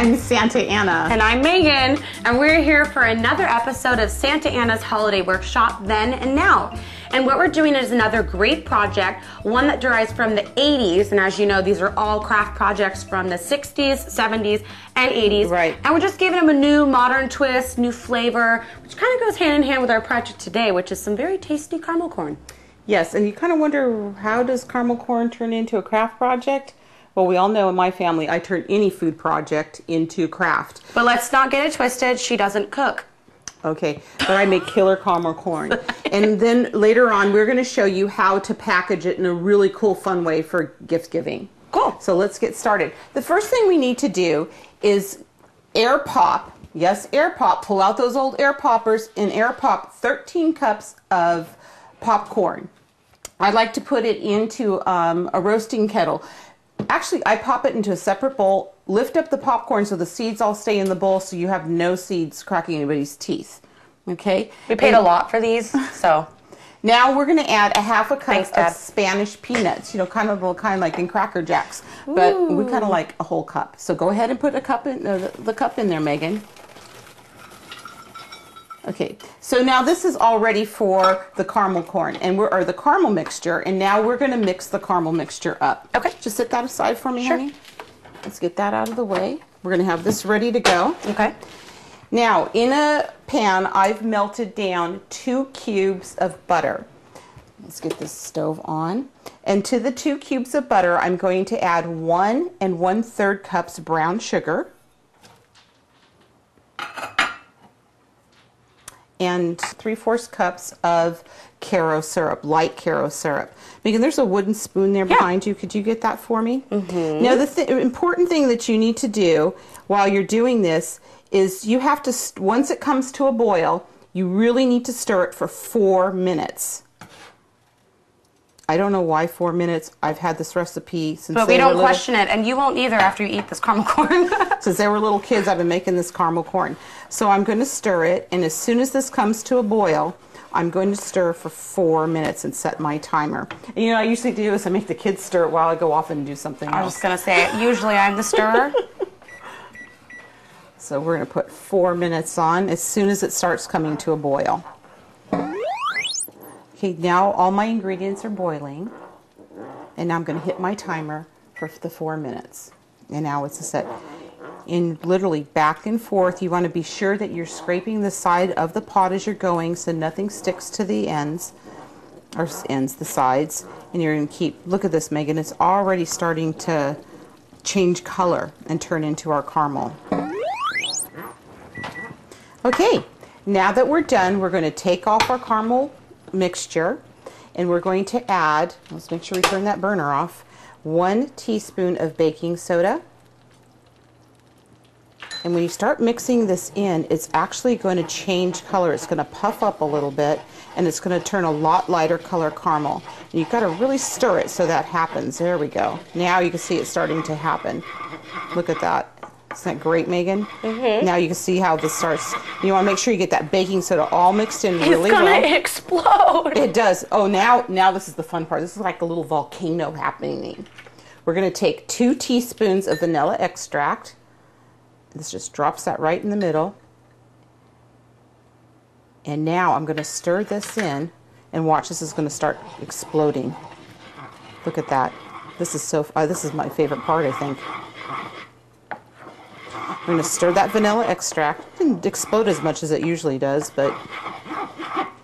I'm Santa Ana. And I'm Megan, and we're here for another episode of Santa Ana's Holiday Workshop, Then and Now. And what we're doing is another great project, one that derives from the 80s, and as you know, these are all craft projects from the 60s, 70s, and 80s. Right. And we're just giving them a new modern twist, new flavor, which kind of goes hand in hand with our project today, which is some very tasty caramel corn. Yes, and you kind of wonder, how does caramel corn turn into a craft project? Well, we all know in my family, I turn any food project into craft. But let's not get it twisted, she doesn't cook. Okay, but I make killer caramel corn. And then later on, we're going to show you how to package it in a really cool, fun way for gift giving. Cool. So let's get started. The first thing we need to do is air pop. Yes, air pop. Pull out those old air poppers and air pop 13 cups of popcorn. I like to put it into a roasting kettle. Actually, I pop it into a separate bowl, lift up the popcorn so the seeds all stay in the bowl so you have no seeds cracking anybody's teeth. Okay? We paid a lot for these, so. Now we're going to add a half a cup Thanks, Dad. of Spanish peanuts, you know, kind of like in Cracker Jacks, but we kind of like a whole cup. So go ahead and put a cup in the cup in there, Megan. Okay, so now this is all ready for the caramel corn or the caramel mixture, and now we're going to mix the caramel mixture up. Okay. Just set that aside for me, Sure. honey. Let's get that out of the way. We're going to have this ready to go. Okay. Now, in a pan, I've melted down 2 cubes of butter. Let's get this stove on. And to the 2 cubes of butter, I'm going to add 1 1/3 cups brown sugar. And 3/4 cups of Caro syrup, light Caro syrup. Megan, there's a wooden spoon there behind you. Could you get that for me? Mm-hmm. Now, the important thing that you need to do while you're doing this is you have to, once it comes to a boil, you really need to stir it for 4 minutes. I don't know why 4 minutes. I've had this recipe since But we don't question it, and you won't either after you eat this caramel corn. Since they were little kids, I've been making this caramel corn. So I'm going to stir it, and as soon as this comes to a boil, I'm going to stir for 4 minutes and set my timer. And you know, I usually do is I make the kids stir it while I go off and do something else. I was just going to say, usually I'm the stirrer. So we're going to put 4 minutes on as soon as it starts coming to a boil. Okay, now all my ingredients are boiling, and now I'm going to hit my timer for the 4 minutes. And now it's set. And literally back and forth, you want to be sure that you're scraping the side of the pot as you're going so nothing sticks to the ends, or the sides. And you're going to keep, look at this, Megan, it's already starting to change color and turn into our caramel. Okay, now that we're done, we're going to take off our caramel mixture, and we're going to add, let's make sure we turn that burner off, 1 teaspoon of baking soda. And when you start mixing this in, it's actually going to change color. It's going to puff up a little bit, and it's going to turn a lot lighter color caramel. And you've got to really stir it so that happens. There we go. Now you can see it starting to happen. Look at that. Isn't that great, Megan? Mm-hmm. Now you can see how this starts. You want to make sure you get that baking soda all mixed in really well. It's gonna explode. It does. Oh, now this is the fun part. This is like a little volcano happening. We're going to take 2 teaspoons of vanilla extract. This just drops that right in the middle. And now I'm going to stir this in, and watch, this is going to start exploding. Look at that. This is so. This is my favorite part, I think. We're going to stir that vanilla extract. It didn't explode as much as it usually does, but,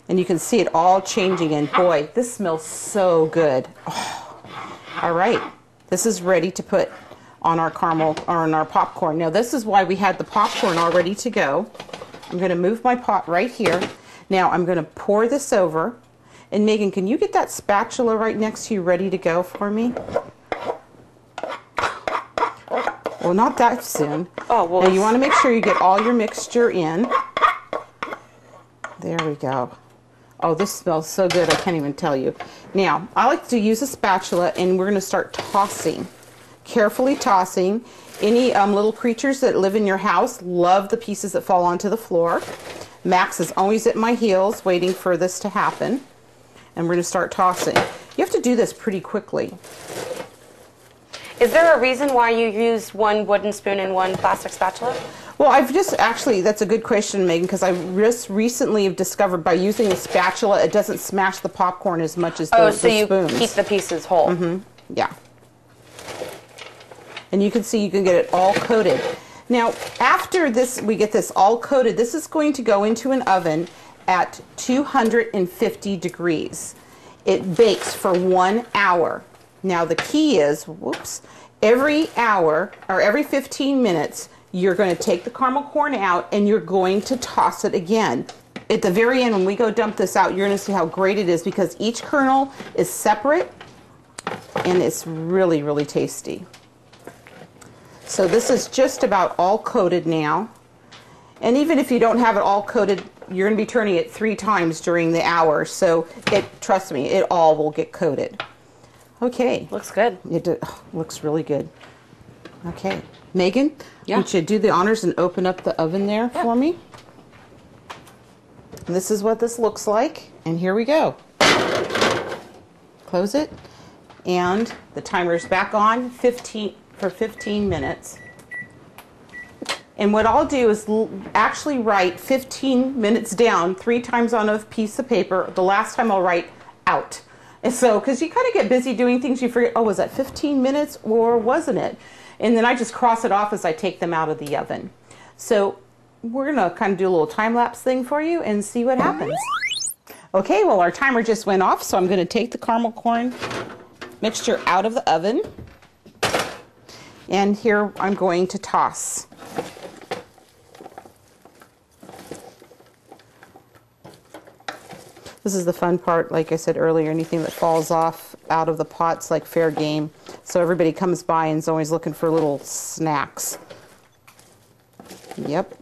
and you can see it all changing, and boy, this smells so good. Oh. All right, this is ready to put on our caramel, or on our popcorn. Now this is why we had the popcorn all ready to go. I'm going to move my pot right here. Now I'm going to pour this over, and Megan, can you get that spatula right next to you ready to go for me? Well, not that soon. Oh, well. Now you want to make sure you get all your mixture in. There we go. Oh, this smells so good, I can't even tell you. Now, I like to use a spatula, and we're going to start tossing. Carefully tossing. Any little creatures that live in your house love the pieces that fall onto the floor. Max is always at my heels waiting for this to happen. And we're going to start tossing. You have to do this pretty quickly. Is there a reason why you use one wooden spoon and one plastic spatula? Well, I've just actually, that's a good question, Megan, because I just recently have discovered by using a spatula, it doesn't smash the popcorn as much as the so spoons. You keep the pieces whole. Mm-hmm. Yeah. And you can see you can get it all coated. Now, after this, we get this all coated, this is going to go into an oven at 250 degrees. It bakes for 1 hour. Now, the key is, whoops, every hour or every 15 minutes, you're going to take the caramel corn out and you're going to toss it again. At the very end, when we go dump this out, you're going to see how great it is because each kernel is separate and it's really, really tasty. So this is just about all coated now. And even if you don't have it all coated, you're going to be turning it 3 times during the hour. So trust me, it all will get coated. Okay. Looks good. It looks really good. Okay. Megan, yeah. Would you do the honors and open up the oven there for me? And this is what this looks like. And here we go. Close it. And the timer's back on for 15 minutes. And what I'll do is actually write 15 minutes down 3 times on a piece of paper. The last time I'll write out. And so, because you kind of get busy doing things, you forget, oh, was that 15 minutes or wasn't it? And then I just cross it off as I take them out of the oven. So we're going to kind of do a little time-lapse thing for you and see what happens. Okay, well, our timer just went off, so I'm going to take the caramel corn mixture out of the oven. And here I'm going to toss. This is the fun part, like I said earlier, anything that falls off out of the pot's like fair game. So everybody comes by and is always looking for little snacks. Yep.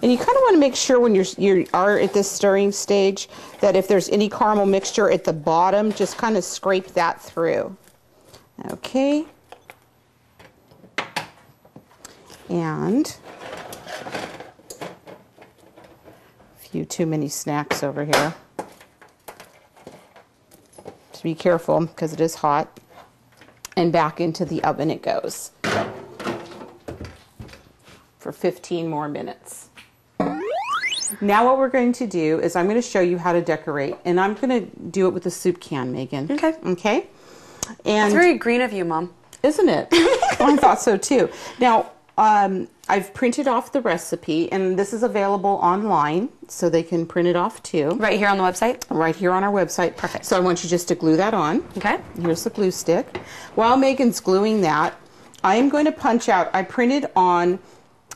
And you kind of want to make sure when you are at this stirring stage that if there's any caramel mixture at the bottom, just kind of scrape that through. Okay. And a few too many snacks over here. So be careful because it is hot. And back into the oven it goes for 15 more minutes. Now what we're going to do is I'm going to show you how to decorate, and I'm going to do it with a soup can, Megan. Okay. Okay? And it's very green of you, Mom. Isn't it? Well, I thought so too. Now, I've printed off the recipe, and this is available online, so they can print it off too. Right here on the website? Right here on our website. Perfect. So I want you just to glue that on. Okay. Here's the glue stick. While Megan's gluing that, I am going to punch out, I printed on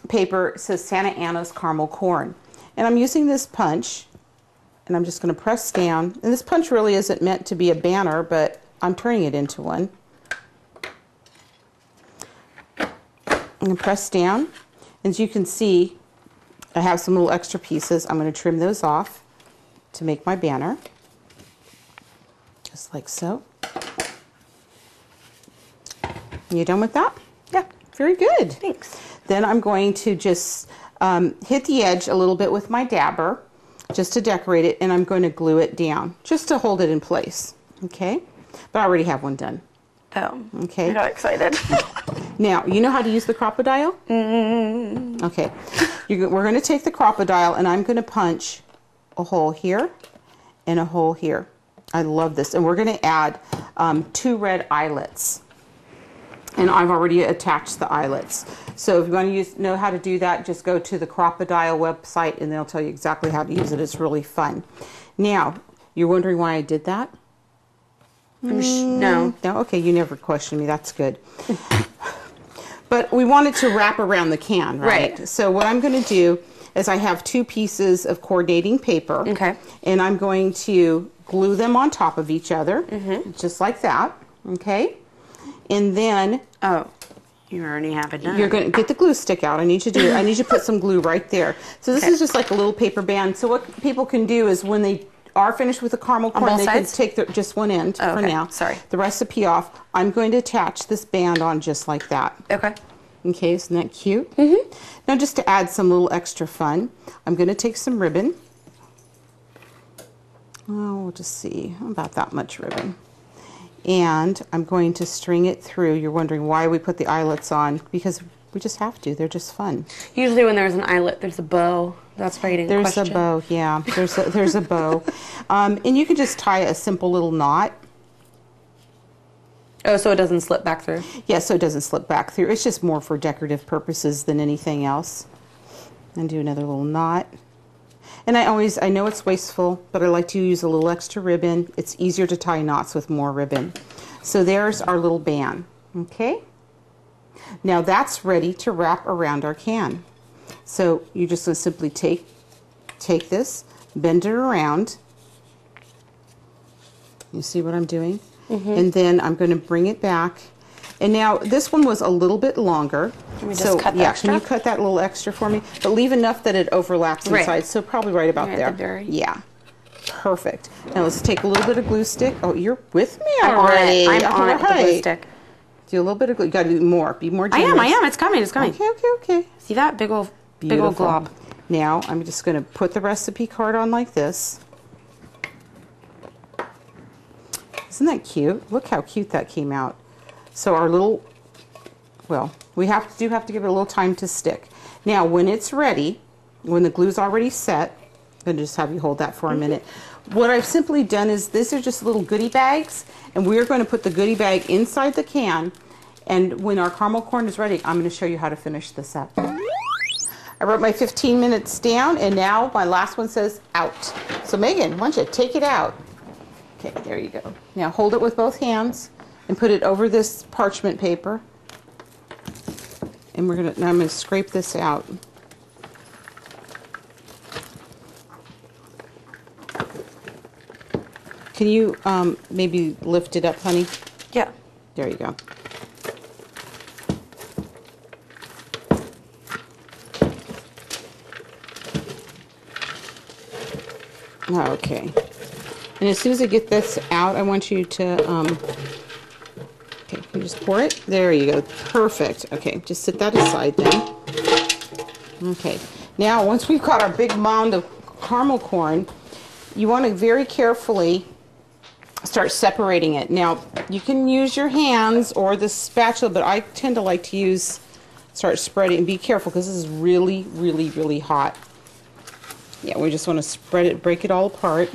paper, it says SantANA's caramel corn. And I'm using this punch, and I'm just going to press down. And this punch really isn't meant to be a banner, but I'm turning it into one. I'm going to press down. As you can see, I have some little extra pieces. I'm going to trim those off to make my banner. Just like so. You done with that? Yeah. Very good. Thanks. Then I'm going to just hit the edge a little bit with my dabber just to decorate it, and I'm going to glue it down just to hold it in place. Okay? But I already have one done. Oh. Okay. I got excited. Now, you know how to use the crocodile? Mm-hmm. Okay. We're going to take the crocodile, and I'm going to punch a hole here and a hole here. I love this. And we're going to add 2 red eyelets. And I've already attached the eyelets. So if you want to know how to do that, just go to the crocodile website, and they'll tell you exactly how to use it. It's really fun. Now, you're wondering why I did that? No. No? Okay, you never questioned me. That's good. But we wanted to wrap around the can, right? Right. So what I'm going to do is I have 2 pieces of coordinating paper. Okay. And I'm going to glue them on top of each other, just like that. Okay? And then... Oh, you already have it done. You're going to get the glue stick out. I need you to put some glue right there. So this is just like a little paper band. So what people can do is when they are finished with the caramel corn, they can take just one end for now. Sorry. The recipe off. I'm going to attach this band on just like that. Okay. Okay, isn't that cute? Mm-hmm. Now just to add some little extra fun, I'm going to take some ribbon. Oh, we'll just see, about that much ribbon. And I'm going to string it through. You're wondering why we put the eyelets on, because we just have to. They're just fun. Usually when there's an eyelet, there's a bow. That's why you didn't question. There's a bow, yeah. There's a bow. And you can just tie a simple little knot. Oh, so it doesn't slip back through? Yeah, so it doesn't slip back through. It's just more for decorative purposes than anything else. And do another little knot. And I know it's wasteful, but I like to use a little extra ribbon. It's easier to tie knots with more ribbon. So there's our little band, okay? Now that's ready to wrap around our can. So you're just going to simply take this, bend it around. You see what I'm doing? And then I'm going to bring it back. And now this one was a little bit longer. Can we just cut that extra? Can you cut that little extra for me? But leave enough that it overlaps inside. So probably right about there. Yeah. Perfect. Now let's take a little bit of glue stick. Oh, you're with me already. I'm on it with the glue stick. Do a little bit of glue. You got to do more. Be more generous. I am. It's coming. It's coming. Okay. See that big old glob? Now I'm just going to put the recipe card on like this. Isn't that cute? Look how cute that came out. So our little, well, we have to give it a little time to stick. Now when it's ready, when the glue's already set, I'm going to just have you hold that for a minute. What I've simply done is, these are just little goodie bags, and we're going to put the goodie bag inside the can, and when our caramel corn is ready, I'm going to show you how to finish this up. I wrote my 15 minutes down, and now my last one says out. So Megan, why don't you take it out? Okay, there you go. Now hold it with both hands and put it over this parchment paper. And now I'm going to scrape this out. Can you maybe lift it up, honey? Yeah. There you go. Okay. And as soon as I get this out, I want you to, okay, you just pour it. There you go. Perfect. Okay, just set that aside then. Okay. Now, once we've got our big mound of caramel corn, you want to very carefully start separating it. Now, you can use your hands or the spatula, but I tend to like to start spreading. Be careful because this is really, really, really hot. Yeah, we just want to spread it, break it all apart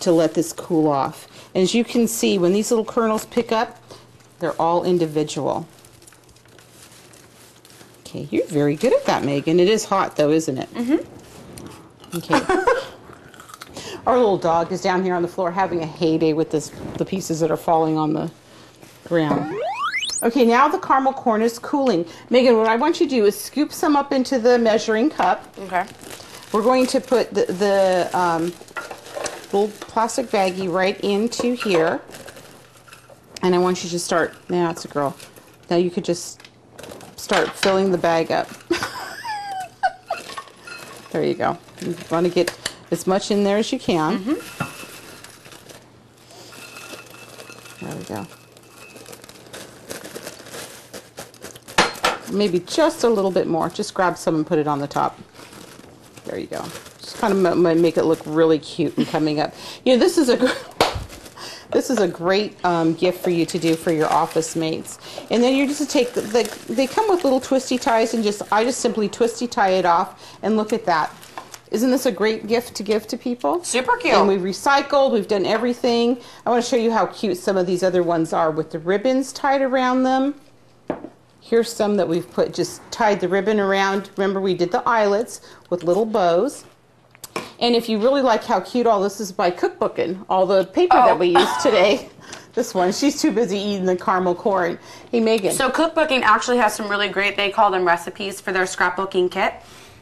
to let this cool off. And as you can see, when these little kernels pick up, they're all individual. Okay, you're very good at that, Megan. It is hot though, isn't it? Mm-hmm. Okay. Our little dog is down here on the floor having a heyday with the pieces that are falling on the ground. Okay, now the caramel corn is cooling. Megan, what I want you to do is scoop some up into the measuring cup. Okay. We're going to put the little plastic baggie right into here. And I want you to start, now it's a girl. Now you could just start filling the bag up. There you go. You want to get as much in there as you can. Mm-hmm. There we go. Maybe just a little bit more. Just grab some and put it on the top. There you go. Just kind of make it look really cute and coming up. You know, this is a great gift for you to do for your office mates. And then you just take they come with little twisty ties, and I just simply twisty tie it off. And look at that. Isn't this a great gift to give to people? Super cute. And we've recycled. We've done everything. I want to show you how cute some of these other ones are with the ribbons tied around them. Here's some that we've just tied the ribbon around. Remember, we did the eyelets with little bows. And if you really like how cute all this is by cookbooking, all the paper that we used today. This one, she's too busy eating the caramel corn. Hey, Megan. So cookbooking actually has some really great, they call them recipes for their scrapbooking kit.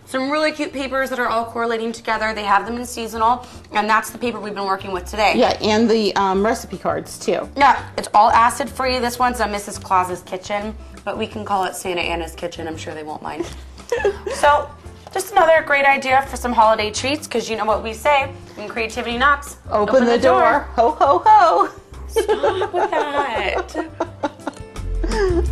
Some really cute papers that are all correlating together. They have them in seasonal, and that's the paper we've been working with today. Yeah, and the recipe cards, too. Yeah, it's all acid-free. This one's a Mrs. Claus's kitchen, but we can call it SantANA's kitchen. I'm sure they won't mind. So, just another great idea for some holiday treats, because you know what we say, when creativity knocks, open the door. Ho, ho, ho. Stop with that.